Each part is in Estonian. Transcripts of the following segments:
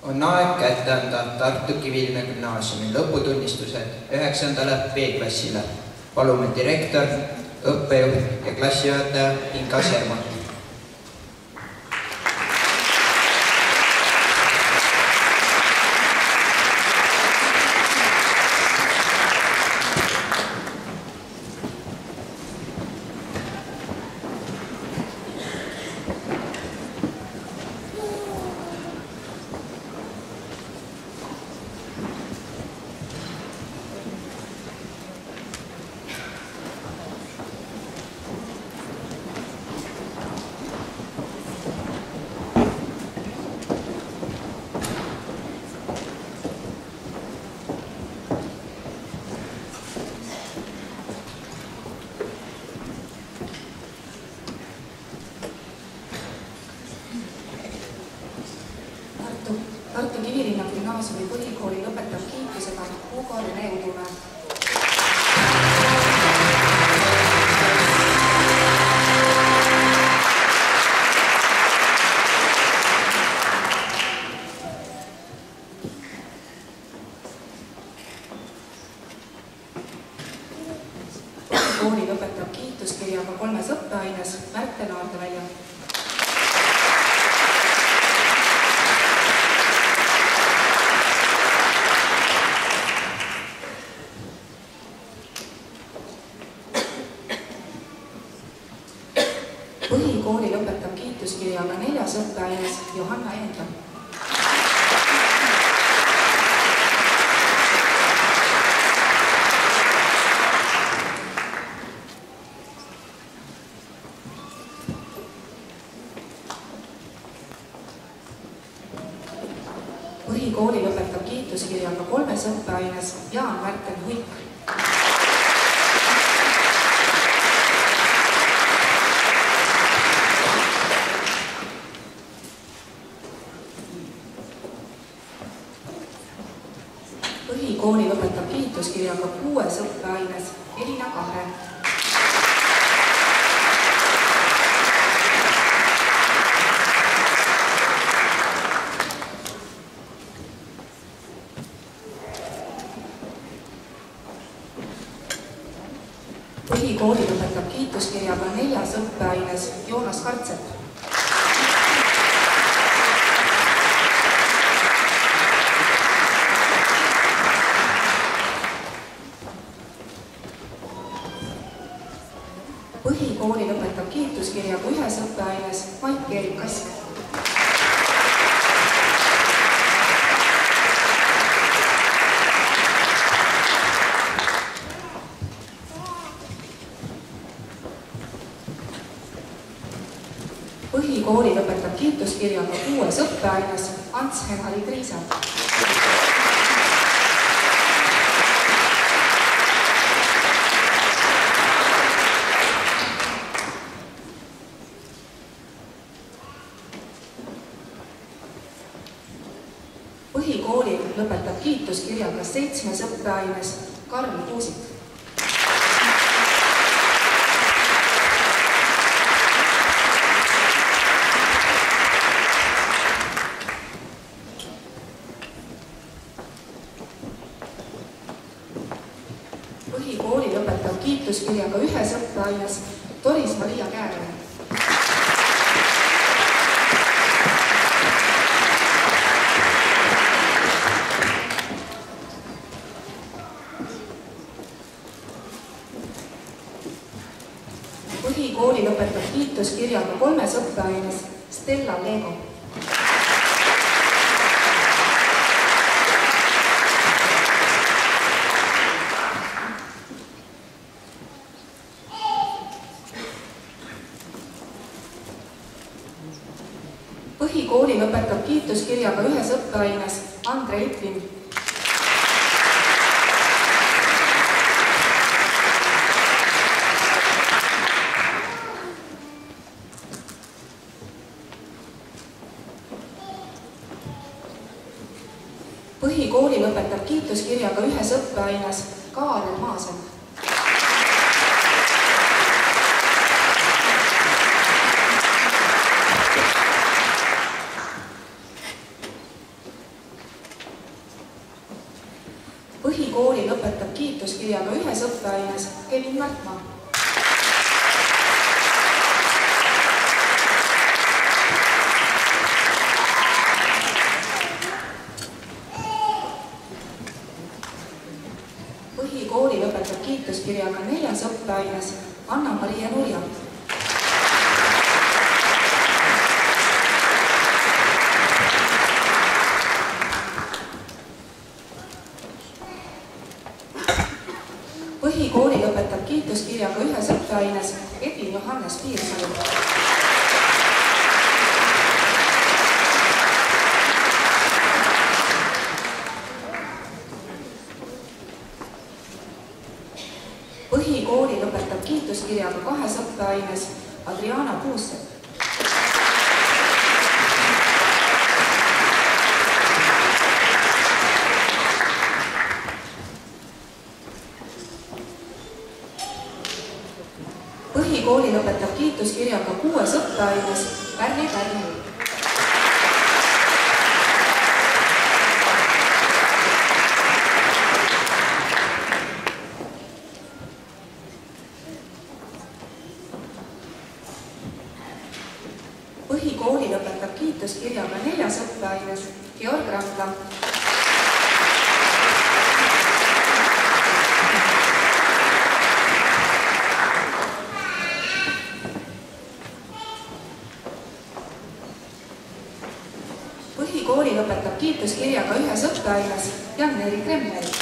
On aeg kätte anda Tartu Kivilinna Gümnaasiumi lõputunnistused 9. B-klassile. Palume direktor, õppejuht ja klassijuhataja Inga Serma. Tartu Kivilinna Gümnaasiumi põhikooli lõpetab kiitusega Hugo Rene Udumäe. Põhikooli lõpetab kiituskirjaga 3 õppeaines Märten Aardevälja. Põhikooli lõpetab kiituskirjaga 4 õppeaines Johanna Eendla. Põhikooli lõpetab kiituskirjaga 3 õppeaines Jaan Märten Huik. Põhikooli lõpetab kiituskirjaga 6 õppeaines Elina Kahre. Põhikooli lõpetab kiituskirjaga 4 õppeaines Joonas Kartsepp. Põhikooli lõpetab kiituskirjaga 1 õppeaines Mait-Keerik Kask. Põhikooli lõpetab kiituskirjaga 6 õppeaines Ants-Henri Triisa. Põhikooli lõpetab kiituskirjaga 7 õppeaines Karl Kuusik. Põhikooli lõpetab kiituskirjaga 1 õppeaines Doris Maria Käärne. Põhikooli lõpetab kiituskirjaga 3 õppeaines Stella Lego. Põhikooli lõpetab kiituskirjaga 1 õppeaines Andre Litvin. Põhikooli lõpetab kiituskirjaga 1 õppeaines Kaarel Maasen. Põhikooli lõpetab kiituskirjaga ühes õppeaines Kevin Märtmaa. Põhikooli lõpetab kiituskirjaga 4. õppeaines Anna-Maria Nurja. Põhikooli lõpetab kiituskirjaga ühes õppeaines Edvin Johannes Piirsalu. Põhikooli lõpetab kiituskirjaga 2 õppeaines Adriana Puussepp. Põhikooli lõpetab kiituskirjaga 6 õppeaines Pärni Pärni. Põhikooli lõpetab kiituskirjaga 4. õppeaines Georg Randla. Põhikooli lõpetab kiituskirjaga 1 õppeaines Jan-Erik Remmel.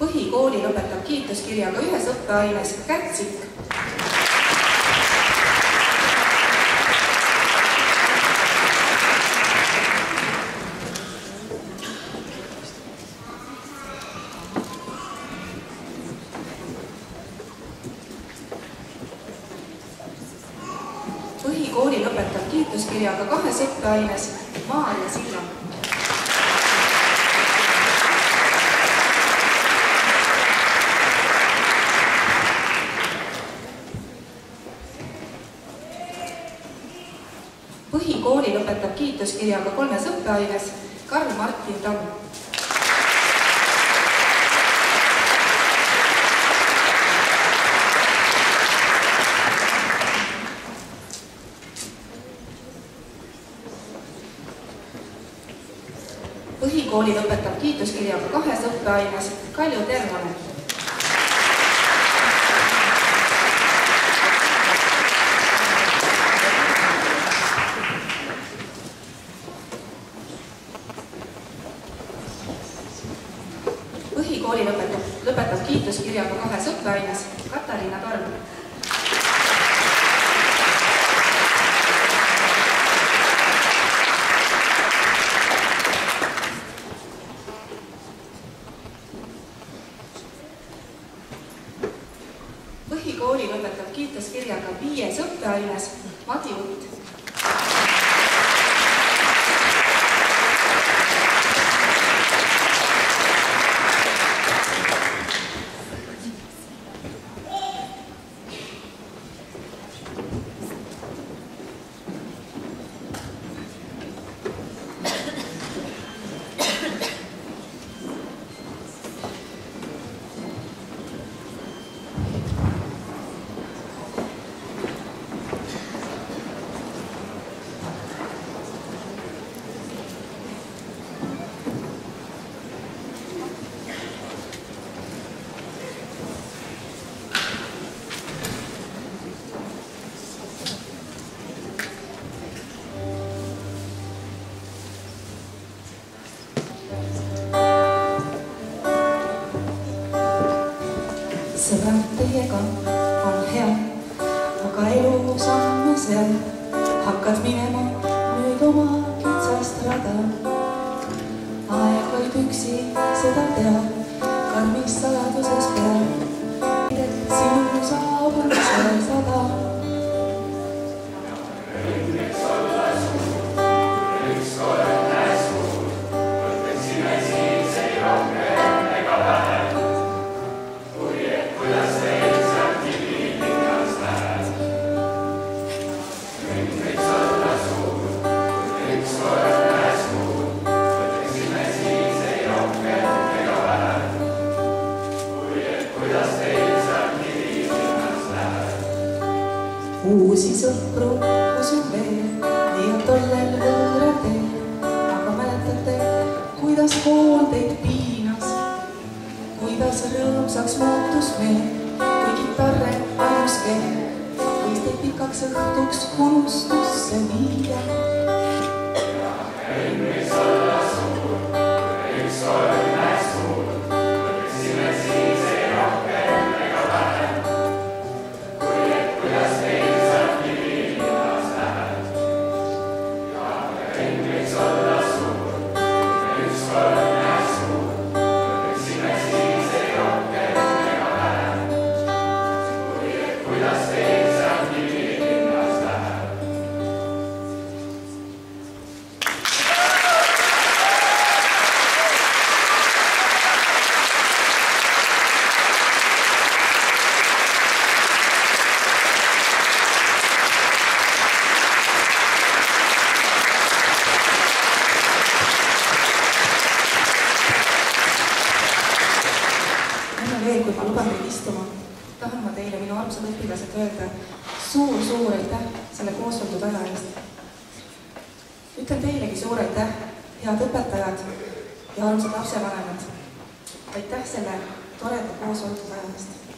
Põhikooli lõpetab kiituskirjaga 1 õppeaines Kärt Sikk. Põhikooli lõpetab kiituskirjaga 2 õppeaines Maarja Silla. Põhikooli lõpetab kiituskirjaga 3 õppeaines Karl Martin Tamm. Põhikooli lõpetab kiituskirjaga 2 õppeaines Kalju Tervanen. Põhikooli lõpetab kiituskirjaga 2 õppeaines Katariina Torm. Põhikooli lõpetab kiituskirjaga 5 õppeaines Madi Utt. Sõbrad, teiega on hea, aga elus on seal. Hakkad minema nüüd oma kitsast rada. Aeg vaid üksi seda teab, karmis saladuses peab. Sinu saabumisel sada. Kuidas uusi sõpru usun veel, nii on tollel võõra teel. Aga mäletate, kuidas kool teid piinas, kuidas rõõmsaks muutus meel, kui kitarre ainus keel võis teid pikaks õhtuks unustusse viia. Võiks olla suur, võiks olla suur, võiksime siis ei rohkem ega vähem, kui et kuidas teil sealt linnas läheb. Ja võiks olla suur, võiks olla suur, võiksime siis ei rohkem ega vähem, kui et kuidas teil sealt linnas läheb. Veel, kui ma luban teid istuma, tahan ma teile, minu armsad õpilased, öelda suur aitäh selle koosoldud aja eest. Ütlen teilegi suur aitäh, head õpetajad ja armsad lapsevanemad. Aitäh selle toreda koosoldud aja eest.